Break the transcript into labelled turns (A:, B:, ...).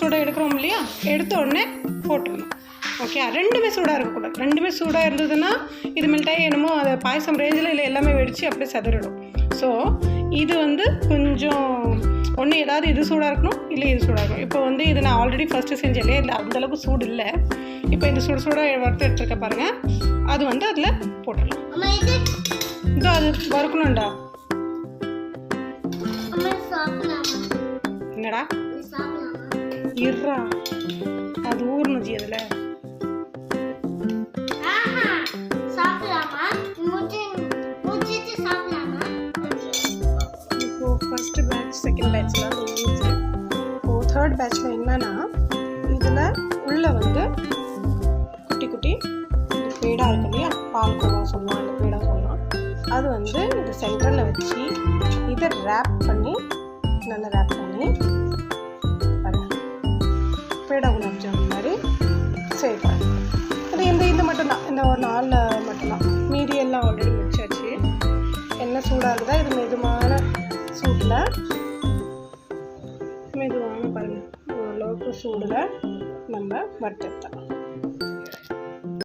A: சுட எடுக்கிறோம் இல்லையா, எடுத்த உடனே போட்டுடணும். ஓகே, ரெண்டுமே சூடாக இருக்கக்கூடாது. ரெண்டுமே சூடாக இருந்ததுன்னா இது மெல்ட்டாகி என்னமோ அதை பாயசம் ரேஞ்சில் இல்லை எல்லாமே வெடித்து அப்படியே செதறிடும். ஸோ இது வந்து கொஞ்சம் ஒன்று ஏதாவது இது சூடாக இருக்கணும், இல்லை இது சூடாக இருக்கணும். இப்போ வந்து இது நான் ஆல்ரெடி ஃபஸ்ட்டு செஞ்சேன் இல்லையா, இல்லை அந்தளவுக்கு சூடு இல்லை. இப்போ இந்த சூடாக வறுத்து எடுத்துருக்க பாருங்கள், அது வந்து அதில் போட்டுடலாம். இதோ அது வறுக்கணும்டா. என்னடா இருறா, அது ஊறணும் ஜி அதில். இப்போ ஃபர்ஸ்ட் பேட்ச் செகண்ட் பேட்ச்லாம் ஊறிச்சு. இப்போ தேர்ட் பேட்ச்சில் என்னன்னா, இதில் உள்ளே வந்து குட்டி குட்டி பேடா இருக்கு இல்லையா, பால்கோவா சொல்லலாம், இல்லை பேடா சொல்லலாம், அது வந்து இந்த சென்டரில் வச்சு இதை ரேப் பண்ணி நல்லா ரேப் பண்ணி பாருங்கள், பேடா குலாப் ஜாமுன் மாதிரி செய்வாங்க. அது இந்த மட்டும்தான், இந்த ஒரு 4 மட்டும்தான். மீதி எல்லாம் ஆல்ரெடி முடிச்சாச்சு. என்ன சூடாகுதா, இது மெதுவான சூட்டில், மெதுவான பாருங்கள் ஓரளவுக்கு சூடில் நம்ம வறுத்தெடுத்தலாம்.